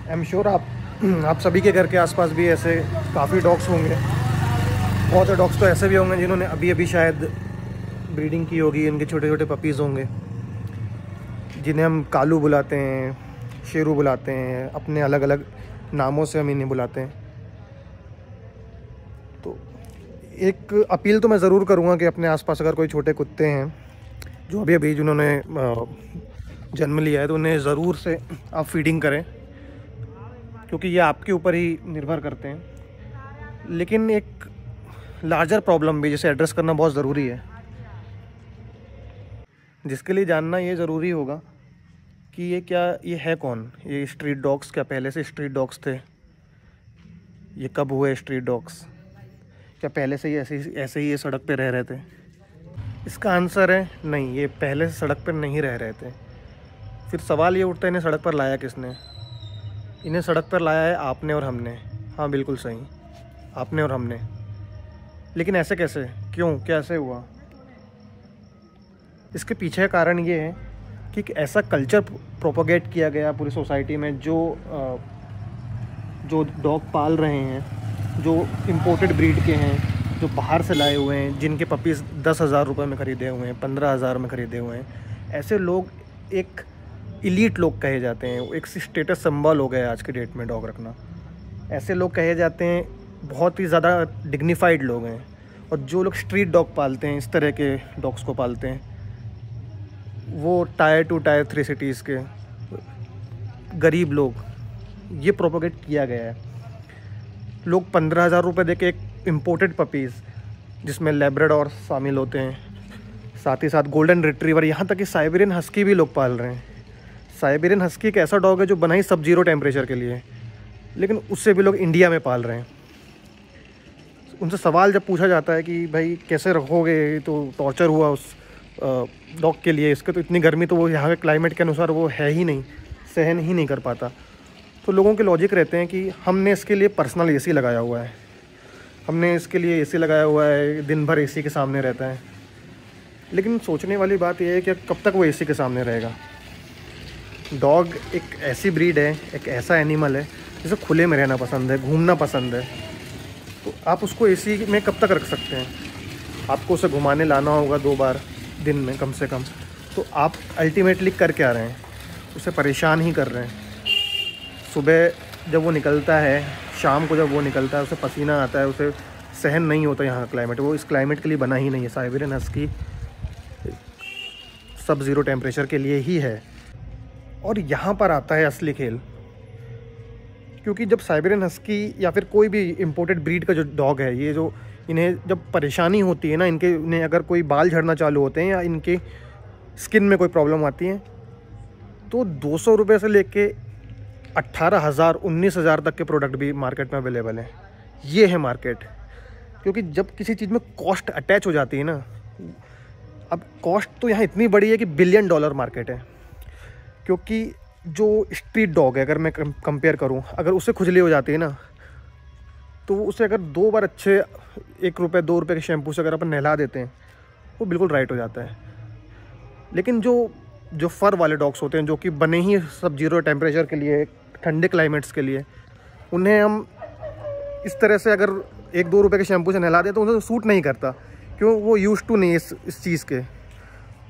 I am sure आप सभी के घर के आसपास भी ऐसे काफ़ी डॉग्स होंगे। बहुत से डॉग्स तो ऐसे भी होंगे जिन्होंने अभी अभी शायद ब्रीडिंग की होगी, इनके छोटे छोटे पपीज़ होंगे जिन्हें हम कालू बुलाते हैं, शेरू बुलाते हैं, अपने अलग अलग नामों से हम इन्हें बुलाते हैं। तो एक अपील तो मैं ज़रूर करूँगा कि अपने आसपास अगर कोई छोटे कुत्ते हैं जो अभी अभी जिन्होंने जन्म लिया है तो उन्हें ज़रूर से आप फीडिंग करें, क्योंकि ये आपके ऊपर ही निर्भर करते हैं। लेकिन एक लार्जर प्रॉब्लम भी जिसे एड्रेस करना बहुत ज़रूरी है, जिसके लिए जानना ये ज़रूरी होगा कि ये है कौन। ये स्ट्रीट डॉग्स क्या पहले से स्ट्रीट डॉग्स थे? ये कब हुए स्ट्रीट डॉग्स? क्या पहले से ही ऐसे ही ये सड़क पे रह रहे थे? इसका आंसर है नहीं, ये पहले से सड़क पर नहीं रह रहे थे। फिर सवाल ये उठता है इन्हें सड़क पर लाया किसने? इन्हें सड़क पर लाया है आपने और हमने। हाँ बिल्कुल सही, आपने और हमने। लेकिन ऐसे कैसे, क्यों, कैसे हुआ? इसके पीछे का कारण ये है कि एक ऐसा कल्चर प्रोपोगेट किया गया पूरी सोसाइटी में, जो डॉग पाल रहे हैं, जो इम्पोर्टेड ब्रीड के हैं, जो बाहर से लाए हुए हैं, जिनके पपीज़ 10,000 रुपये में ख़रीदे हुए हैं, 15,000 में ख़रीदे हुए हैं, ऐसे लोग एक इलीट लोग कहे जाते हैं। एक स्टेटस सिंबल हो गया आज के डेट में डॉग रखना। ऐसे लोग कहे जाते हैं, बहुत ही ज़्यादा डिग्निफाइड लोग हैं। और जो लोग स्ट्रीट डॉग पालते हैं, इस तरह के डॉग्स को पालते हैं, वो टायर 2 टायर 3 सिटीज़ के गरीब लोग, ये प्रोपोगेट किया गया है। लोग 15,000 रुपये दे के एक इम्पोर्टेड पपीज़ जिसमें लैब्राडोर शामिल होते हैं, साथ ही साथ गोल्डन रिट्रीवर, यहाँ तक कि साइबेरियन हस्की भी लोग पाल रहे हैं। साइबेरियन हस्की एक ऐसा डॉग है जो बना ही सब जीरो टेम्परेचर के लिए, लेकिन उससे भी लोग इंडिया में पाल रहे हैं। उनसे सवाल जब पूछा जाता है कि भाई कैसे रखोगे, तो टॉर्चर हुआ उस डॉग के लिए, इसके तो इतनी गर्मी तो वो यहाँ के क्लाइमेट के अनुसार वो है ही नहीं, सहन ही नहीं कर पाता। तो लोगों के लॉजिक रहते हैं कि हमने इसके लिए पर्सनल एसी लगाया हुआ है, हमने इसके लिए एसी लगाया हुआ है, दिन भर एसी के सामने रहता है। लेकिन सोचने वाली बात यह है कि कब तक वो एसी के सामने रहेगा? डॉग एक ऐसी ब्रीड है, एक ऐसा एनिमल है जिसे खुले में रहना पसंद है, घूमना पसंद है। तो आप उसको एसी में कब तक रख सकते हैं? आपको उसे घुमाने लाना होगा 2 बार दिन में कम से कम। तो आप अल्टीमेटली कर क्या रहे हैं? उसे परेशान ही कर रहे हैं। सुबह जब वो निकलता है, शाम को जब वो निकलता है, उसे पसीना आता है, उसे सहन नहीं होता यहाँ का क्लाइमेट। वो इस क्लाइमेट के लिए बना ही नहीं है। साइबेरियन हस्की सब ज़ीरो टेम्परेचर के लिए ही है। और यहाँ पर आता है असली खेल, क्योंकि जब साइबेरियन हस्की या फिर कोई भी इम्पोर्टेड ब्रीड का जो डॉग है, ये जो इन्हें जब परेशानी होती है ना, इन्हें अगर कोई बाल झड़ना चालू होते हैं या इनके स्किन में कोई प्रॉब्लम आती है, तो 200 रुपये से लेके 18,000 19,000 तक के प्रोडक्ट भी मार्केट में अवेलेबल हैं। ये है मार्केट। क्योंकि जब किसी चीज़ में कॉस्ट अटैच हो जाती है ना, अब कॉस्ट तो यहाँ इतनी बड़ी है कि $1 बिलियन मार्केट है। क्योंकि जो स्ट्रीट डॉग है, अगर मैं कंपेयर करूँ, अगर उससे खुजली हो जाती है ना, तो उसे अगर 2 बार अच्छे 1 रुपये 2 रुपये के शैम्पू से अगर अपन नहला देते हैं, वो बिल्कुल राइट हो जाता है। लेकिन जो फर वाले डॉग्स होते हैं, जो कि बने ही सब जीरो टेम्परेचर के लिए, ठंडे क्लाइमेट्स के लिए, उन्हें हम इस तरह से अगर 1-2 रुपये के शैम्पू से नहला दें तो उन्हें सूट नहीं करता। क्यों? वो यूज्ड टू नहीं है इस चीज़ के।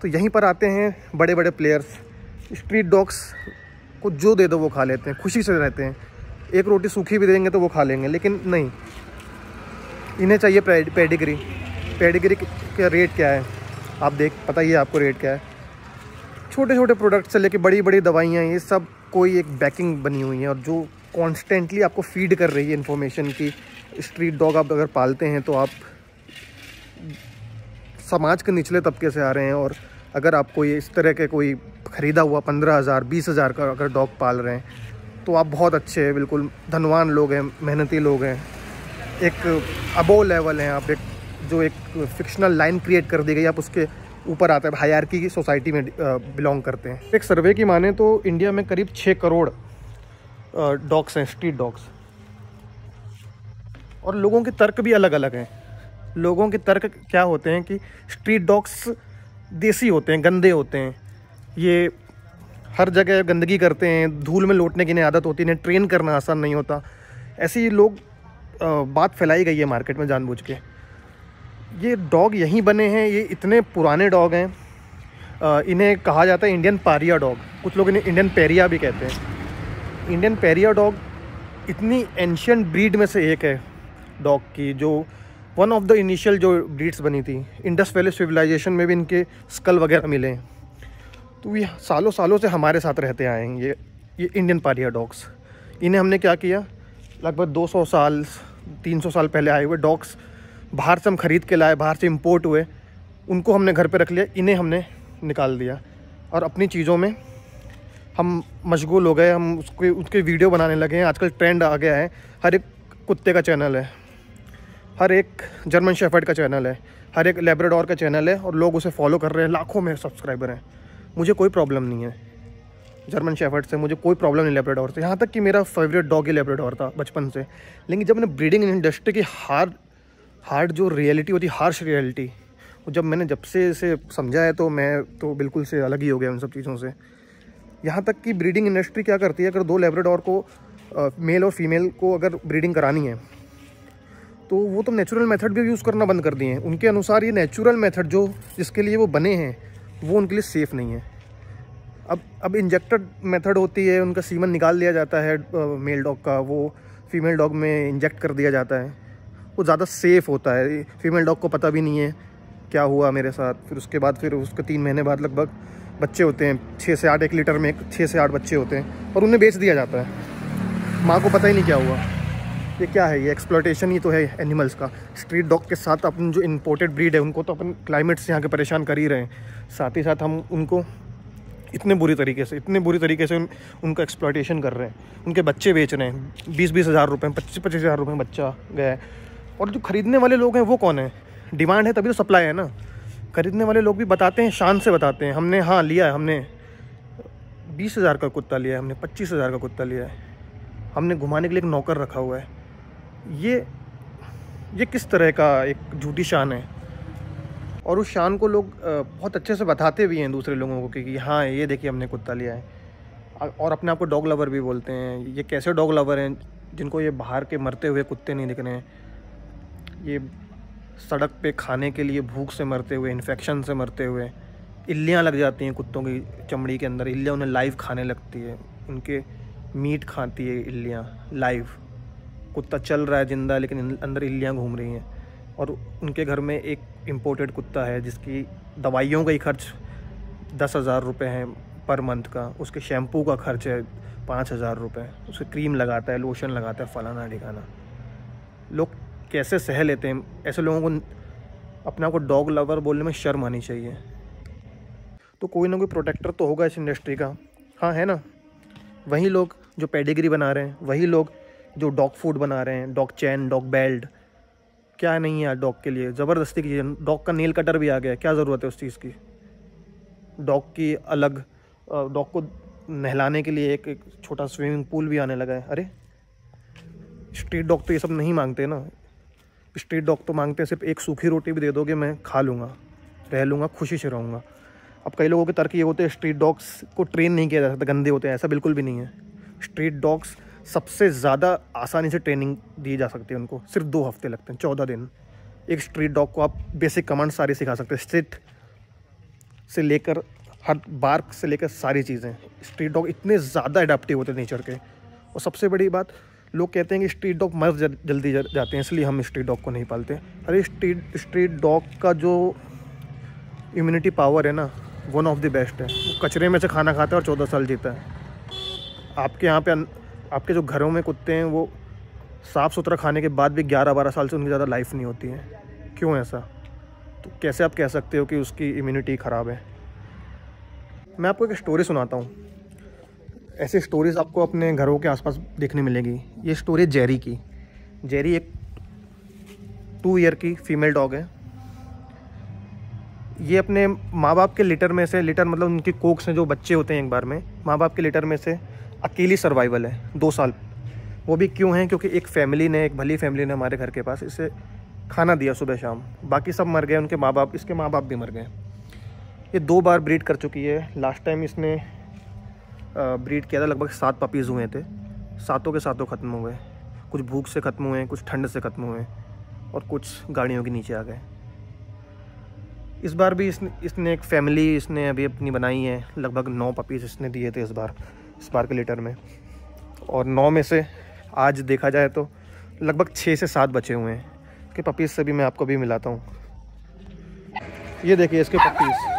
तो यहीं पर आते हैं बड़े बड़े प्लेयर्स। स्ट्रीट डॉग्स को जो दे दो वो खा लेते हैं, खुशी से रहते हैं। 1 रोटी सूखी भी देंगे तो वो खा लेंगे, लेकिन नहीं, इन्हें चाहिए पेडिग्री। पेडिग्री का रेट क्या है आप पता ही है आपको रेट क्या है। छोटे छोटे प्रोडक्ट से लेके बड़ी बड़ी दवाइयाँ, ये सब कोई एक बैकिंग बनी हुई है, और जो कॉन्स्टेंटली आपको फीड कर रही है इन्फॉर्मेशन की। स्ट्रीट डॉग आप अगर पालते हैं तो आप समाज के निचले तबके से आ रहे हैं, और अगर आपको ये इस तरह के कोई ख़रीदा हुआ 15,000 20,000 का अगर डॉग पाल रहे हैं, तो आप बहुत अच्छे हैं, बिल्कुल धनवान लोग हैं, मेहनती लोग हैं, एक अबोव लेवल हैं आप। जो एक फिक्शनल लाइन क्रिएट कर दी गई, आप उसके ऊपर आता है, हायरार्की की सोसाइटी में बिलोंग करते हैं। एक सर्वे की माने तो इंडिया में करीब 6 करोड़ डॉग्स हैं, स्ट्रीट डॉग्स। और लोगों के तर्क भी अलग अलग हैं। लोगों के तर्क क्या होते हैं कि स्ट्रीट डॉग्स देसी होते हैं, गंदे होते हैं, ये हर जगह गंदगी करते हैं, धूल में लौटने की इन्हें आदत होती है, इन्हें ट्रेन करना आसान नहीं होता। ऐसे ही लोग बात फैलाई गई है मार्केट में जानबूझ के। ये डॉग यहीं बने हैं, ये इतने पुराने डॉग हैं। इन्हें कहा जाता है इंडियन पारिया डॉग, कुछ लोग इन्हें इंडियन पेरिया भी कहते हैं। इंडियन पेरिया डॉग इतनी एंशियंट ब्रीड में से एक है डॉग की, जो वन ऑफ द इनिशियल जो ब्रीड्स बनी थी। इंडस वैली सिविलाइजेशन में भी इनके स्कल वगैरह मिले हैं। तो ये सालों सालों से हमारे साथ रहते आए हैं ये इंडियन पारिया डॉग्स। इन्हें हमने क्या किया, लगभग 200 साल 300 साल पहले आए हुए डॉग्स बाहर से हम ख़रीद के लाए, बाहर से इंपोर्ट हुए, उनको हमने घर पे रख लिया, इन्हें हमने निकाल दिया और अपनी चीज़ों में हम मशगूल हो गए। हम उसके वीडियो बनाने लगे हैं। आजकल ट्रेंड आ गया है, हर एक कुत्ते का चैनल है, हर एक जर्मन शेफर्ड का चैनल है, हर एक लैब्राडोर का चैनल है और लोग उसे फॉलो कर रहे हैं। लाखों में सब्सक्राइबर हैं। मुझे कोई प्रॉब्लम नहीं है जर्मन शेफर्ड से, मुझे कोई प्रॉब्लम नहीं लैब्राडोर से। यहाँ तक कि मेरा फेवरेट डॉग ही लैब्राडोर था बचपन से। लेकिन जब मैंने ब्रीडिंग इंडस्ट्री की हार्ड जो रियलिटी होती है, हार्श रियलिटी, जब से इसे समझा है तो मैं तो बिल्कुल से अलग ही हो गया उन सब चीज़ों से। यहाँ तक कि ब्रीडिंग इंडस्ट्री क्या करती है, अगर 2 लैब्राडोर को मेल और फीमेल को अगर ब्रीडिंग करानी है तो वो तो नेचुरल मेथड भी यूज़ करना बंद कर दिए हैं। उनके अनुसार ये नेचुरल मेथड जो जिसके लिए वो बने हैं वो उनके लिए सेफ़ नहीं है। अब इंजेक्टेड मेथड होती है, उनका सीमन निकाल दिया जाता है मेल डॉग का, वो फीमेल डॉग में इंजेक्ट कर दिया जाता है, वो ज़्यादा सेफ़ होता है। फीमेल डॉग को पता भी नहीं है क्या हुआ मेरे साथ। फिर उसके बाद फिर उसके 3 महीने बाद लगभग बच्चे होते हैं, 6 से 8, 1 लीटर में 6 से 8 बच्चे होते हैं और उन्हें बेच दिया जाता है। माँ को पता ही नहीं क्या हुआ। ये क्या है, ये एक्सप्लॉयटेशन ही तो है एनिमल्स का। स्ट्रीट डॉग के साथ अपन जो इम्पोर्टेड ब्रीड है उनको तो अपन क्लाइमेट से यहाँ के परेशान कर ही रहे हैं, साथ ही साथ हम उनको इतने बुरी तरीके से उनका एक्सप्लॉयटेशन कर रहे हैं। उनके बच्चे बेच रहे हैं 20-20 हज़ार रुपये, 25-25 हज़ार रुपये में बच्चा गया है। और जो ख़रीदने वाले लोग हैं वो कौन है? डिमांड है तभी तो सप्लाई है ना। खरीदने वाले लोग भी बताते हैं, शान से बताते हैं, हमने हाँ लिया है, हमने 20 हज़ार का कुत्ता लिया है, हमने 25 हज़ार का कुत्ता लिया है, हमने घुमाने के लिए एक नौकर रखा हुआ है। ये किस तरह का एक झूठी शान है? और उस शान को लोग बहुत अच्छे से बताते भी हैं दूसरे लोगों को कि हाँ ये देखिए हमने कुत्ता लिया है। और अपने आप को डॉग लवर भी बोलते हैं। ये कैसे डॉग लवर हैं जिनको ये बाहर के मरते हुए कुत्ते नहीं दिख रहे हैं, ये सड़क पे खाने के लिए भूख से मरते हुए, इन्फेक्शन से मरते हुए, इल्लियाँ लग जाती हैं कुत्तों की चमड़ी के अंदर, इल्लियाँ उन्हें लाइव खाने लगती है, उनके मीट खाती है इल्लियाँ लाइव। कुत्ता चल रहा है जिंदा लेकिन अंदर इल्लियाँ घूम रही हैं। और उनके घर में एक इम्पोर्टेड कुत्ता है जिसकी दवाइयों का ही खर्च 10,000 रुपये है पर मंथ का, उसके शैम्पू का खर्च है 5,000 रुपये, उसे क्रीम लगाता है, लोशन लगाता है, फलाना ढिकाना। लोग कैसे सह लेते हैं? ऐसे लोगों को अपने आप को डॉग लवर बोलने में शर्म आनी चाहिए। तो कोई ना कोई प्रोटेक्टर तो होगा इस इंडस्ट्री का, हाँ है ना। वही लोग जो पेडिग्री बना रहे हैं, वही लोग जो डॉग फूड बना रहे हैं, डॉग चैन, डॉग बेल्ट, क्या नहीं है डॉग के लिए, ज़बरदस्ती की। डॉग का नेल कटर भी आ गया, क्या ज़रूरत है उस चीज़ की? डॉग की अलग, डॉग को नहलाने के लिए एक छोटा स्विमिंग पूल भी आने लगा है। अरे स्ट्रीट डॉग तो ये सब नहीं मांगते ना। स्ट्रीट डॉग तो मांगते हैं सिर्फ एक सूखी रोटी भी दे दोगे मैं खा लूँगा, रह लूँगा, खुशी से रहूँगा। अब कई लोगों के तर्क ये होते हैं स्ट्रीट डॉग्स को ट्रेन नहीं किया जा सकता, गंदे होते हैं। ऐसा बिल्कुल भी नहीं है। स्ट्रीट डॉग्स सबसे ज़्यादा आसानी से ट्रेनिंग दी जा सकती है उनको, सिर्फ 2 हफ्ते लगते हैं, 14 दिन। एक स्ट्रीट डॉग को आप बेसिक कमांड सारी सिखा सकते हैं, सिट से लेकर हर बार्क से लेकर सारी चीज़ें। स्ट्रीट डॉग इतने ज़्यादा एडाप्टिव होते हैं नेचर के। और सबसे बड़ी बात, लोग कहते हैं कि स्ट्रीट डॉग मर जल्दी जाते हैं इसलिए हम स्ट्रीट डॉग को नहीं पालते। अरे स्ट्रीट डॉग का जो इम्यूनिटी पावर है ना, वन ऑफ द बेस्ट है। वो कचरे में से खाना खाता है और 14 साल जीता है। आपके यहाँ पे आपके जो घरों में कुत्ते हैं वो साफ़ सुथरा खाने के बाद भी 11-12 साल से उनकी ज़्यादा लाइफ नहीं होती है। क्यों ऐसा? तो कैसे आप कह सकते हो कि उसकी इम्यूनिटी ख़राब है? मैं आपको एक स्टोरी सुनाता हूँ। ऐसी स्टोरीज़ आपको अपने घरों के आसपास देखने मिलेगी। ये स्टोरी जेरी की। जेरी एक 2 ईयर की फीमेल डॉग है। ये अपने माँ बाप के लिटर में से, लिटर मतलब उनकी कोख से जो बच्चे होते हैं एक बार में, माँ बाप के लिटर में से अकेली सर्वाइवल है 2 साल। वो भी क्यों है? क्योंकि एक भली फैमिली ने हमारे घर के पास इसे खाना दिया सुबह शाम। बाकी सब मर गए, उनके माँ बाप, इसके माँ बाप भी मर गए। ये 2 बार ब्रीड कर चुकी है। लास्ट टाइम इसने ब्रीड किया था, लगभग 7 पपीज़ हुए थे, सातों के सातों ख़त्म हो गए। कुछ भूख से ख़त्म हुए, कुछ ठंड से ख़त्म हुए और कुछ गाड़ियों के नीचे आ गए। इस बार भी इसने एक फैमिली इसने अभी अपनी बनाई है, लगभग 9 पपीज़ इसने दिए थे इस बार के लिटर में, और 9 में से आज देखा जाए तो लगभग 6 से 7 बचे हुए हैं। इसके पपीज़ से भी मैं आपको भी मिलाता हूँ। ये देखिए इसके पपीज़,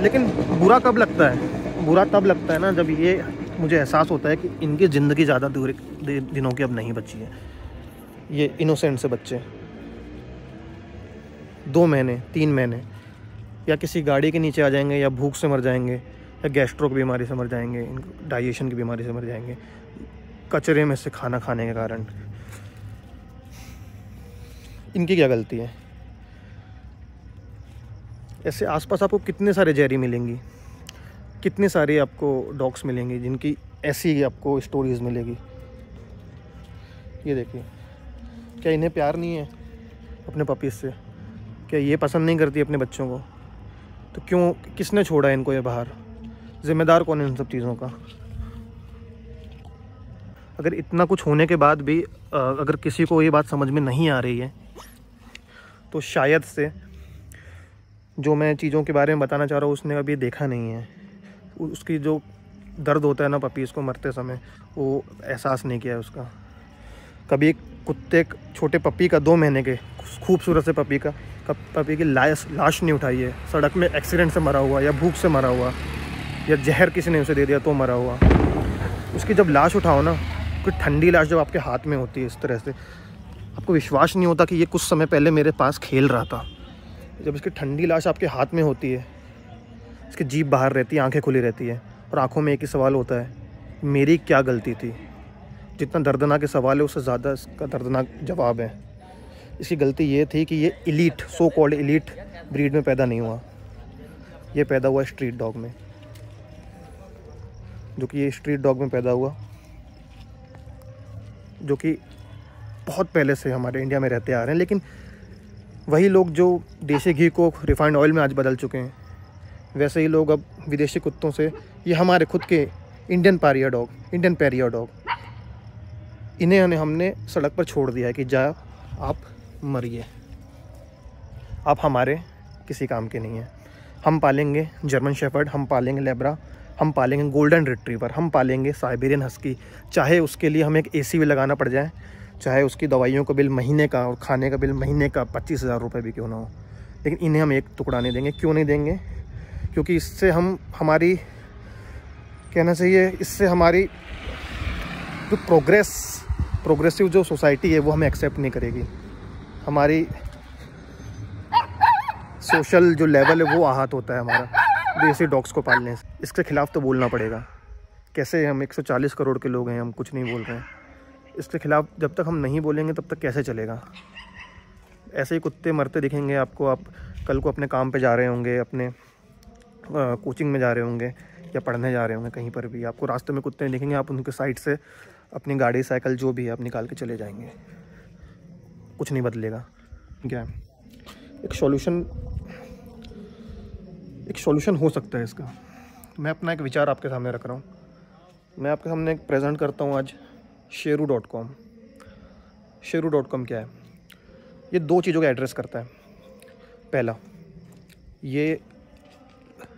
लेकिन बुरा कब लगता है? बुरा तब लगता है ना जब ये मुझे एहसास होता है कि इनकी ज़िंदगी ज़्यादा दिनों की अब नहीं बची है। ये इनोसेंट से बच्चे 2 महीने 3 महीने या किसी गाड़ी के नीचे आ जाएंगे, या भूख से मर जाएंगे, या गैस्ट्रो की बीमारी से मर जाएंगे, डाइजेशन की बीमारी से मर जाएंगे, कचरे में से खाना खाने के कारण। इनकी क्या गलती है? ऐसे आसपास आपको कितने सारे जैरी मिलेंगी, कितने सारे आपको डॉग्स मिलेंगी जिनकी ऐसी आपको स्टोरीज़ मिलेगी। ये देखिए, क्या इन्हें प्यार नहीं है अपने पपीज़ से? क्या ये पसंद नहीं करती अपने बच्चों को? तो क्यों, किसने छोड़ा इनको ये बाहर? ज़िम्मेदार कौन है इन सब चीज़ों का? अगर इतना कुछ होने के बाद भी अगर किसी को ये बात समझ में नहीं आ रही है, तो शायद से जो मैं चीज़ों के बारे में बताना चाह रहा हूँ उसने अभी देखा नहीं है। उसकी जो दर्द होता है ना पपीज़ को मरते समय, वो एहसास नहीं किया है उसका। कभी एक कुत्ते, छोटे पपी का, 2 महीने के खूबसूरत से पपी की लाश नहीं उठाई है। सड़क में एक्सीडेंट से मरा हुआ, या भूख से मरा हुआ, या जहर किसी ने उसे दे दिया तो मरा हुआ। उसकी जब लाश उठाओ ना, कोई ठंडी लाश जब आपके हाथ में होती है इस तरह से, आपको विश्वास नहीं होता कि ये कुछ समय पहले मेरे पास खेल रहा था। जब इसकी ठंडी लाश आपके हाथ में होती है, इसकी जीभ बाहर रहती है, आंखें खुली रहती है, और आंखों में एक ही सवाल होता है, मेरी क्या गलती थी? जितना दर्दनाक सवाल है उससे ज़्यादा इसका दर्दनाक जवाब है। इसकी गलती ये थी कि ये elite, so called elite breed में पैदा नहीं हुआ। ये पैदा हुआ स्ट्रीट डॉग में, जो कि ये स्ट्रीट डॉग में पैदा हुआ, जो कि बहुत पहले से हमारे इंडिया में रहते आ रहे हैं। लेकिन वही लोग जो देसी घी को रिफाइंड ऑयल में आज बदल चुके हैं, वैसे ही लोग अब विदेशी कुत्तों से, ये हमारे खुद के इंडियन पैरिया डॉग, इन्हें हमने सड़क पर छोड़ दिया है कि जा आप मरिए, आप हमारे किसी काम के नहीं हैं। हम पालेंगे जर्मन शेफर्ड, हम पालेंगे लेब्रा, हम पालेंगे गोल्डन रिट्रीवर, हम पालेंगे साइबेरियन हस्की, चाहे उसके लिए हमें एक एसी भी लगाना पड़ जाए, चाहे उसकी दवाइयों का बिल महीने का और खाने का बिल महीने का 25,000 रुपये भी क्यों ना हो, लेकिन इन्हें हम एक टुकड़ा नहीं देंगे। क्यों नहीं देंगे? क्योंकि इससे हमारी कहना चाहिए, इससे हमारी जो प्रोग्रेसिव जो सोसाइटी है वो हमें एक्सेप्ट नहीं करेगी। हमारी सोशल जो लेवल है वो आहत होता है हमारा देसी डॉग्स को पालने से। इसके खिलाफ तो बोलना पड़ेगा। कैसे? हम 140 करोड़ के लोग हैं, हम कुछ नहीं बोल रहे हैं। इसके खिलाफ जब तक हम नहीं बोलेंगे तब तक कैसे चलेगा? ऐसे ही कुत्ते मरते दिखेंगे आपको। आप कल को अपने काम पे जा रहे होंगे, अपने कोचिंग में जा रहे होंगे, या पढ़ने जा रहे होंगे, कहीं पर भी आपको रास्ते में कुत्ते दिखेंगे, आप उनके साइड से अपनी गाड़ी, साइकिल जो भी है आप निकाल के चले जाएंगे। कुछ नहीं बदलेगा। क्या एक सॉल्यूशन हो सकता है इसका? मैं अपना एक विचार आपके सामने रख रहा हूँ। मैं आपके सामने प्रेजेंट करता हूँ आज शेरू.com। शेरू.com क्या है? ये 2 चीज़ों का एड्रेस करता है। पहला, ये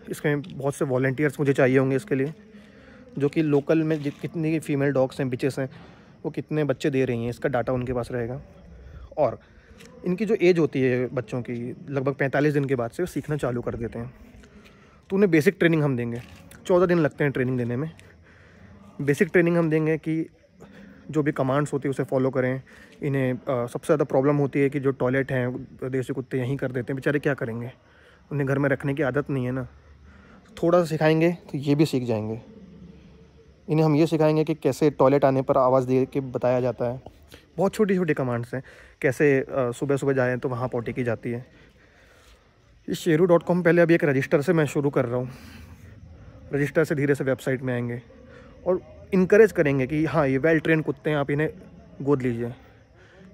इसमें बहुत से वॉलंटियर्स मुझे चाहिए होंगे इसके लिए, जो कि लोकल में कितनी फीमेल डॉग्स हैं, बिचेस हैं, वो कितने बच्चे दे रही हैं, इसका डाटा उनके पास रहेगा। और इनकी जो एज होती है बच्चों की, लगभग 45 दिन के बाद से वो सीखना चालू कर देते हैं। तो उन्हें बेसिक ट्रेनिंग हम देंगे। 14 दिन लगते हैं ट्रेनिंग देने में। बेसिक ट्रेनिंग हम देंगे कि जो भी कमांड्स होती है उसे फॉलो करें। इन्हें सबसे ज़्यादा प्रॉब्लम होती है कि जो टॉयलेट हैं देसी कुत्ते यहीं कर देते हैं, बेचारे क्या करेंगे? उन्हें घर में रखने की आदत नहीं है ना। थोड़ा सा सिखाएंगे तो ये भी सीख जाएंगे। इन्हें हम ये सिखाएंगे कि कैसे टॉयलेट आने पर आवाज़ दे के बताया जाता है। बहुत छोटी छोटी कमांड्स हैं। कैसे सुबह सुबह जाएँ तो वहाँ पॉटी की जाती है। इस शेरू.com पहले अभी एक रजिस्टर से मैं शुरू कर रहा हूँ। रजिस्टर से धीरे से वेबसाइट में आएंगे और इनकरेज करेंगे कि हाँ, ये वेल ट्रेन कुत्ते हैं, आप इन्हें गोद लीजिए।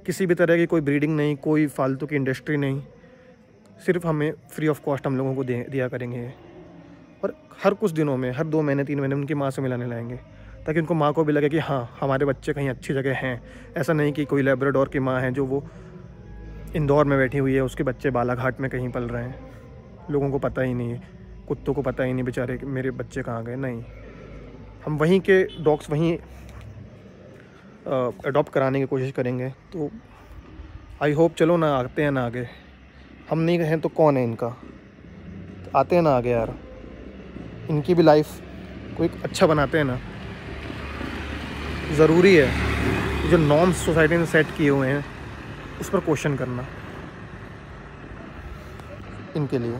किसी भी तरह की कोई ब्रीडिंग नहीं, कोई फालतू की इंडस्ट्री नहीं, सिर्फ हमें फ्री ऑफ कॉस्ट हम लोगों को दिया करेंगे। और हर कुछ दिनों में, हर 2 महीने 3 महीने उनकी माँ से मिलाने लाएंगे, ताकि उनको माँ को भी लगे कि हाँ हमारे बच्चे कहीं अच्छी जगह हैं। ऐसा नहीं कि कोई लेब्राडोर की माँ है जो वो इंदौर में बैठी हुई है, उसके बच्चे बालाघाट में कहीं पल रहे हैं, लोगों को पता ही नहीं है, कुत्तों को पता ही नहीं बेचारे कि मेरे बच्चे कहाँ गए। नहीं, हम वहीं के डॉग्स वहीं अडॉप्ट कराने की कोशिश करेंगे। तो आई होप, चलो ना आते हैं ना आगे, हम नहीं हैं तो कौन है इनका, आते हैं ना आगे यार, इनकी भी लाइफ कोई अच्छा बनाते हैं ना। ज़रूरी है जो नॉर्म्स सोसाइटी ने सेट किए हुए हैं उस पर क्वेश्चन करना इनके लिए।